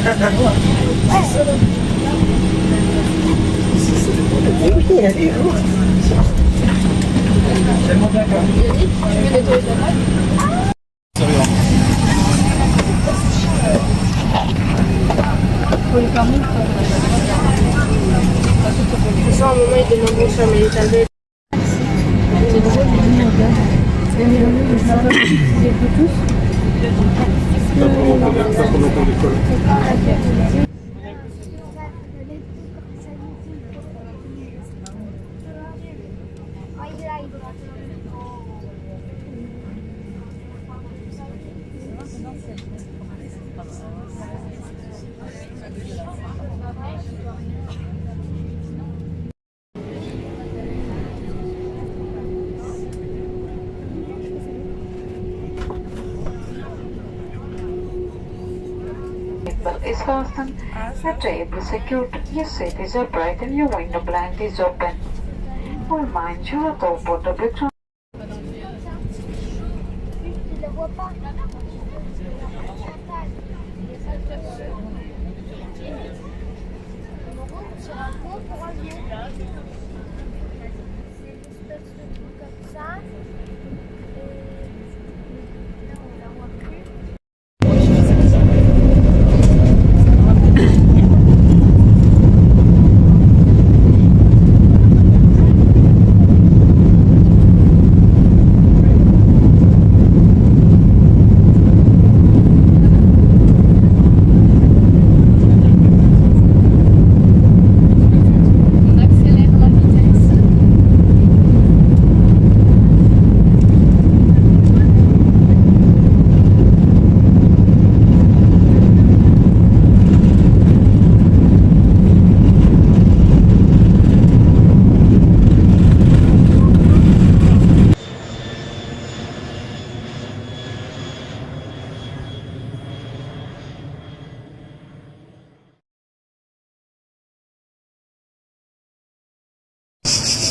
À un moment, il demande bonsoir, mais il est arrivé. Is fastened, your table is secured, your seat is upright and your window blank is open. We remind you that all portable electronics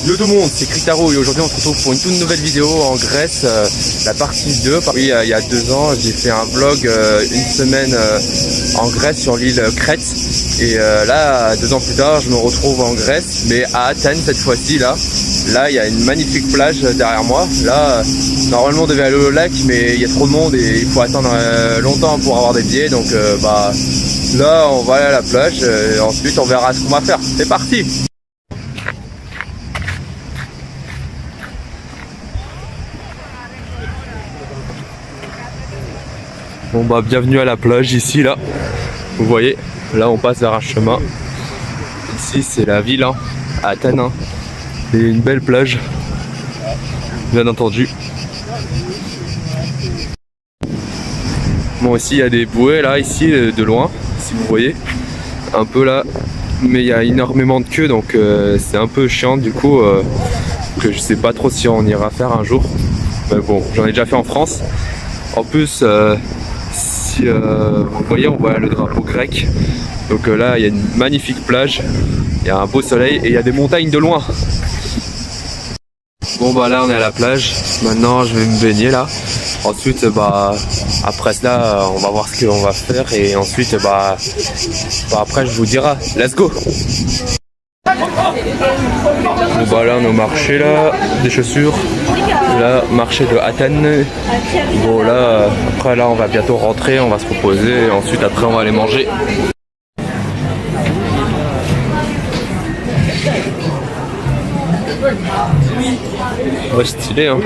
Yo tout le monde, c'est Critaro et aujourd'hui on se retrouve pour une toute nouvelle vidéo en Grèce, la partie 2. Oui, il y a 2 ans, j'ai fait un vlog une semaine en Grèce sur l'île Crète. Et là, 2 ans plus tard, je me retrouve en Grèce, mais à Athènes cette fois-ci. Là, il y a une magnifique plage derrière moi. Là, normalement on devait aller au lac, mais il y a trop de monde et il faut attendre longtemps pour avoir des billets. Donc là, on va aller à la plage et ensuite on verra ce qu'on va faire. C'est parti! Bon bah bienvenue à la plage ici là, vous voyez, là on passe vers un chemin, ici c'est la ville hein, à Athènes hein. Et une belle plage, bien entendu. Bon ici il y a des bouées là, ici de loin, si vous voyez, un peu là, mais il y a énormément de queues donc c'est un peu chiant du coup, que je sais pas trop si on ira faire un jour, mais bon j'en ai déjà fait en France, en plus si vous voyez on voit le drapeau grec, donc là il y a une magnifique plage, il y a un beau soleil et il y a des montagnes de loin. Bon bah là on est à la plage, maintenant je vais me baigner là, ensuite après cela on va voir ce qu'on va faire et ensuite après je vous dirai, let's go. Bon bah là on est au marché là, des chaussures, là marché de Athènes. Bon là après là on va bientôt rentrer, on va se reposer et ensuite après on va aller manger. Ouais stylé hein.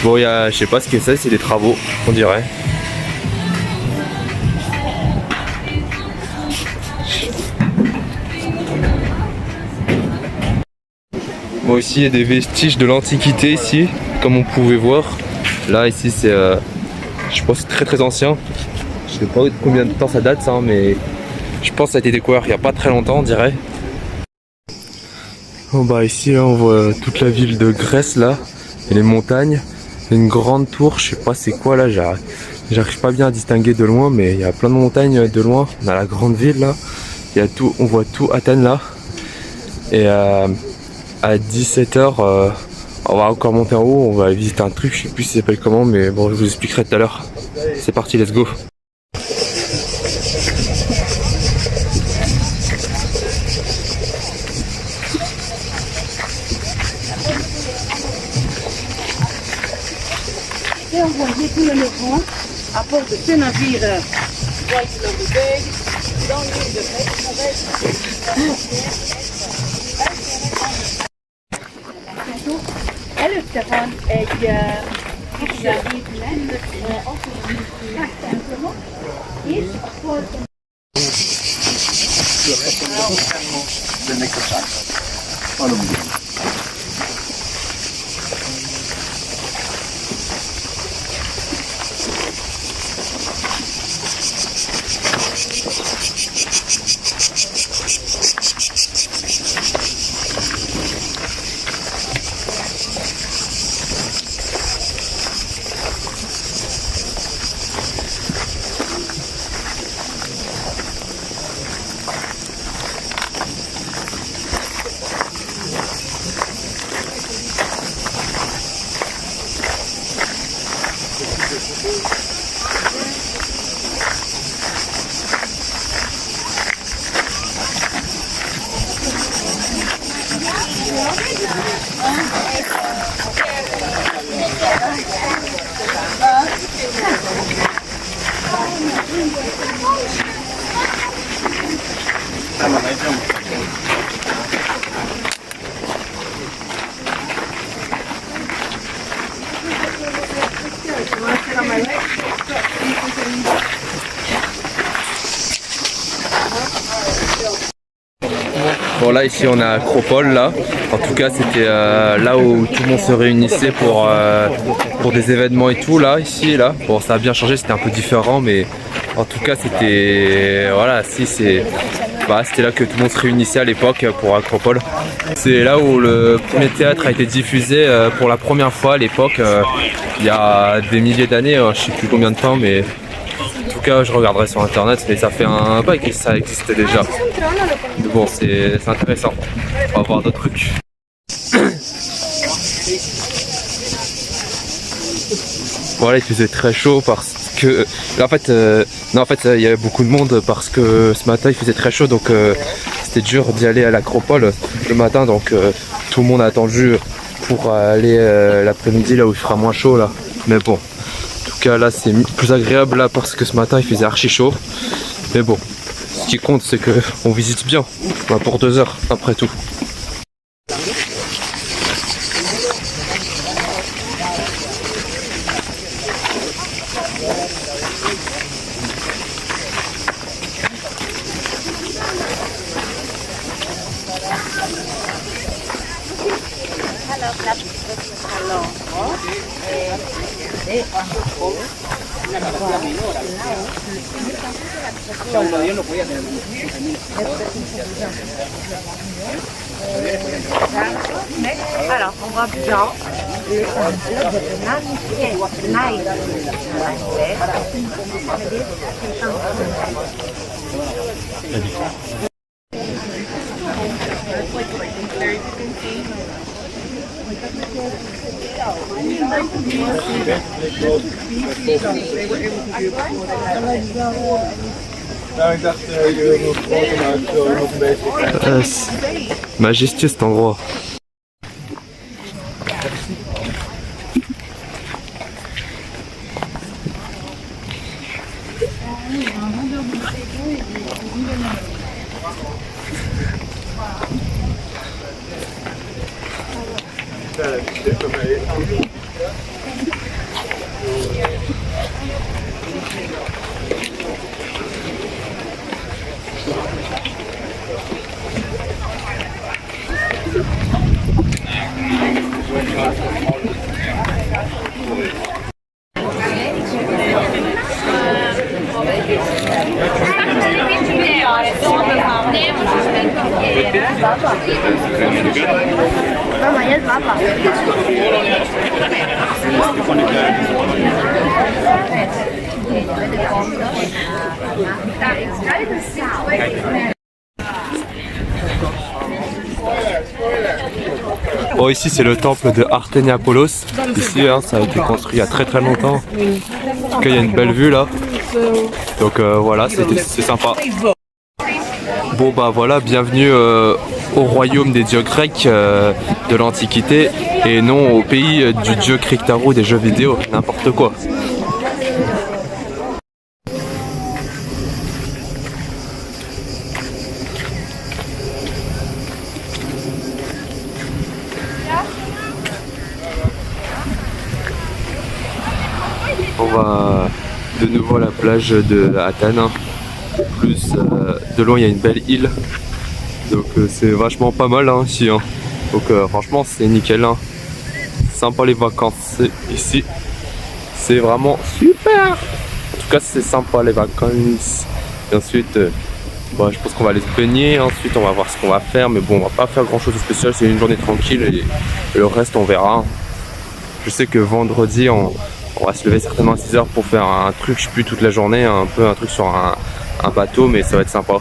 Bon, je sais pas ce que c'est des travaux, on dirait. Bon, ici il y a des vestiges de l'Antiquité ici, comme on pouvait voir. Là, ici c'est, je pense que c'est très ancien. Je sais pas combien de temps ça date ça, mais je pense que ça a été découvert il n'y a pas très longtemps, on dirait. Bon bah ici là, on voit toute la ville de Grèce là, et les montagnes. Il y a une grande tour, je sais pas c'est quoi là, j'arrive pas bien à distinguer de loin, mais il y a plein de montagnes de loin. On a la grande ville là, il y a tout, on voit tout Athènes là. Et à 17h, on va encore monter en haut, on va visiter un truc, je sais plus si ça s'appelle comment, mais bon je vous expliquerai tout à l'heure. C'est parti, let's go. Et envoyer tout le migrants à bord de ce navire White Love Bay dans l'île de Elefteran egy vízlet, és a folton. Bon là ici on est à Acropole là, en tout cas c'était là où tout le monde se réunissait pour des événements et tout là, ici et là. Bon ça a bien changé, c'était un peu différent mais en tout cas c'était, voilà, si c'est, c'était là que tout le monde se réunissait à l'époque pour Acropole. C'est là où le premier théâtre a été diffusé pour la première fois à l'époque, il y a des milliers d'années, je sais plus combien de temps mais... En tout cas, je regarderai sur internet, mais ça fait un bail que ça existait déjà. Bon, c'est intéressant. On va voir d'autres trucs. Voilà, il faisait très chaud parce que... En fait, il y avait beaucoup de monde parce que ce matin il faisait très chaud, donc c'était dur d'y aller à l'Acropole le matin, donc tout le monde a attendu pour aller l'après-midi là où il fera moins chaud là. Mais bon. En tout cas là c'est plus agréable là parce que ce matin il faisait archi chaud, mais bon, ce qui compte c'est que on visite bien, pour 2 heures après tout. Alors, on va bien. Nou, ik dacht, je moet foto maken, zo nog een beetje. Majestueux cet endroit. Mama, jetzt Papa. Bon, ici c'est le temple de Artemiapollos. Ici hein, ça a été construit il y a très longtemps. En tout cas il y a une belle vue là. Donc voilà, c'est sympa. Bon bah voilà, bienvenue au royaume des dieux grecs de l'Antiquité et non au pays du dieu Kriktaru des jeux vidéo, n'importe quoi. On va de nouveau à la plage de Athènes. Plus de loin il y a une belle île. Donc c'est vachement pas mal hein, ici. Hein. Donc franchement c'est nickel. Hein. Sympa les vacances ici. C'est vraiment super. En tout cas c'est sympa les vacances. Et ensuite bah, je pense qu'on va aller se baigner. Ensuite on va voir ce qu'on va faire. Mais bon on va pas faire grand chose de spécial. C'est une journée tranquille et le reste on verra. Je sais que vendredi on va se lever certainement à 6 h pour faire un truc, je sais plus, toute la journée, un peu un truc sur un bateau, mais ça va être sympa.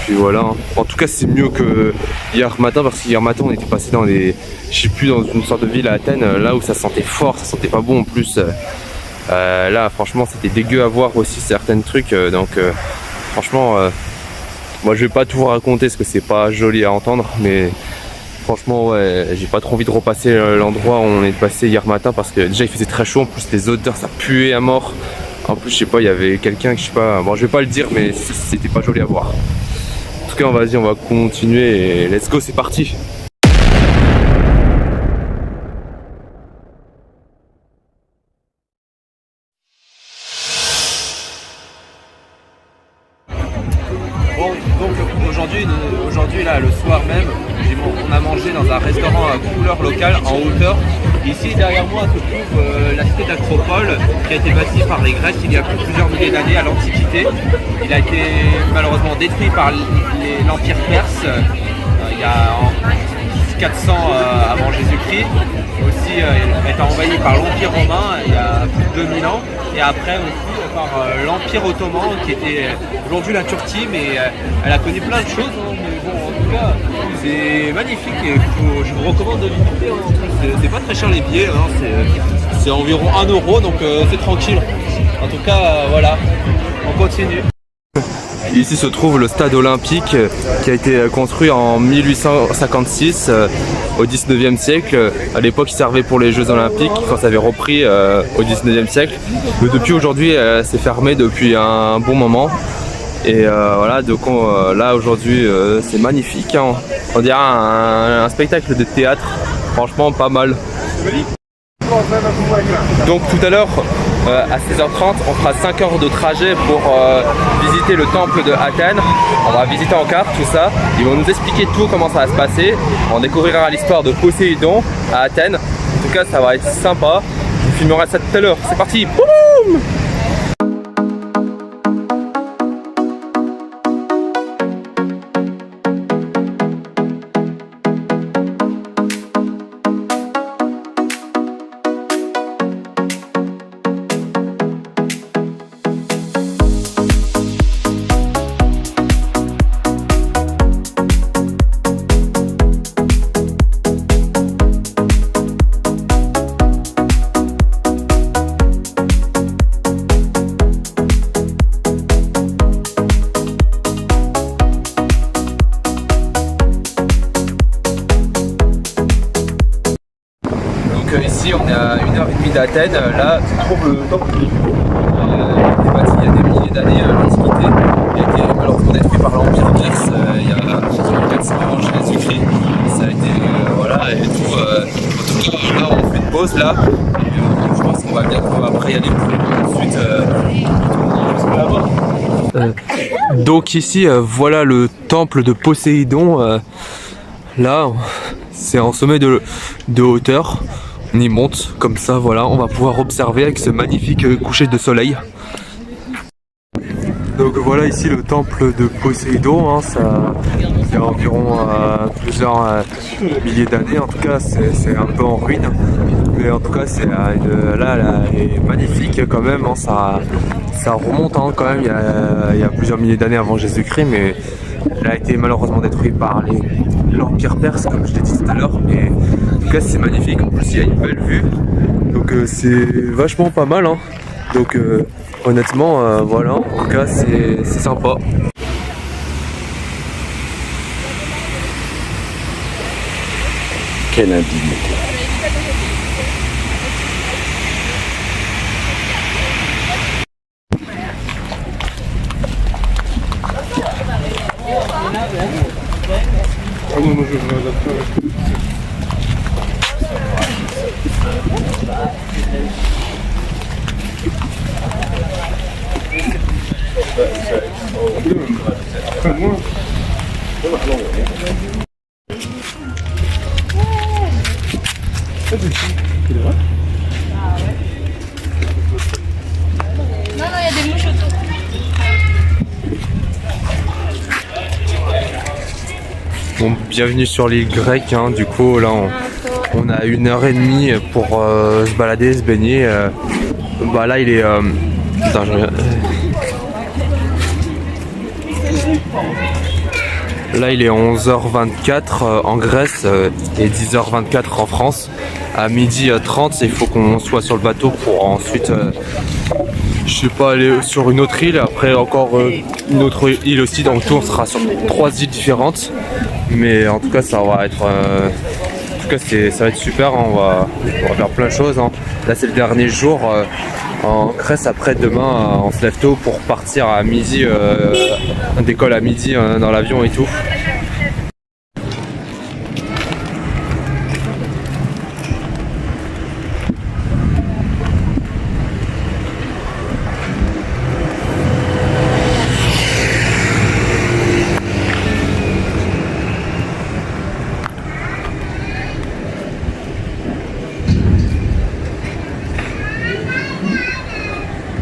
Puis voilà, en tout cas c'est mieux que hier matin, parce qu'hier matin on était passé dans des, je sais plus, dans une sorte de ville à Athènes, là où ça sentait fort, ça sentait pas bon en plus. Là franchement c'était dégueu à voir aussi certains trucs, donc franchement, moi je vais pas tout vous raconter parce que c'est pas joli à entendre, mais franchement ouais, j'ai pas trop envie de repasser l'endroit où on est passé hier matin parce que déjà il faisait très chaud, en plus les odeurs ça puait à mort. En plus je sais pas, il y avait quelqu'un que je sais pas, bon je vais pas le dire mais c'était pas joli à voir. En tout cas vas-y on va continuer et let's go, c'est parti. Bon, donc aujourd'hui là le soir même, on a mangé dans un restaurant à couleur locale en hauteur. Ici derrière moi se trouve la cité d'Acropole qui a été bâtie par les Grecs il y a plusieurs milliers d'années à l'Antiquité. Il a été malheureusement détruit par l'Empire perse il y a 400 avant Jésus-Christ. Aussi il a été envahi par l'Empire romain il y a plus de 2000 ans et après aussi par l'Empire ottoman qui était aujourd'hui la Turquie, mais elle a connu plein de choses. Hein, mais bon, en tout cas, c'est magnifique et je vous recommande de visiter. Hein, c'est pas très cher les billets, hein, c'est environ 1 €, donc c'est tranquille. En tout cas, voilà, on continue. Ici se trouve le stade olympique qui a été construit en 1856 au 19e siècle. À l'époque il servait pour les Jeux olympiques quand ça avait repris au 19e siècle. Mais depuis aujourd'hui c'est fermé depuis un bon moment. Et voilà, donc là aujourd'hui c'est magnifique. Hein. On dirait un spectacle de théâtre, franchement pas mal. Donc tout à l'heure à 16h30 on fera 5 heures de trajet pour visiter le temple de Athènes. On va visiter en carte tout ça, ils vont nous expliquer tout comment ça va se passer. On découvrira l'histoire de Poséidon à Athènes. En tout cas ça va être sympa, je vous filmerai ça tout à l'heure. C'est parti. Boum. Ici on est à 1h30 d'Athènes, là se trouve le temple qui a été bâti il y a des milliers d'années à l'Antiquité. Il a été malheureusement détruit par l'Empire perse il y a 400 avant Jésus-Christ. Ça a été voilà et tout. En tout cas là on fait une pause là et je pense qu'on va bientôt après y aller pour ensuite donc ici voilà le temple de Poséidon. Là c'est en sommet de hauteur. On y monte comme ça, voilà, on va pouvoir observer avec ce magnifique coucher de soleil. Donc voilà ici le temple de Poséidon, hein, ça il y a environ plusieurs milliers d'années, en tout cas c'est un peu en ruine, mais en tout cas c'est là elle est magnifique quand même, hein, ça remonte hein, quand même, il y a plusieurs milliers d'années avant Jésus-Christ, mais elle a été malheureusement détruite par l'Empire perse comme je l'ai dit tout à l'heure, mais en tout cas c'est magnifique, en plus il y a une belle vue, donc c'est vachement pas mal, hein. Donc honnêtement, voilà, en tout cas c'est sympa. Quelle indignité. Non, il y a des mouches autour. Bon, bienvenue sur l'île grecque, hein. Du coup là on a 1h30 pour se balader, se baigner. Bah là il est... Putain, je regarde. Là il est 11h24 en Grèce et 10h24 en France. À 12h30 il faut qu'on soit sur le bateau pour ensuite je sais pas, aller sur une autre île, après encore une autre île aussi, donc tout on sera sur 3 îles différentes, mais en tout cas ça va être en tout cas ça va être super, hein. On va faire plein de choses, hein. Là c'est le dernier jour en Grèce, après demain on se lève tôt pour partir à midi, on décolle à midi dans l'avion et tout,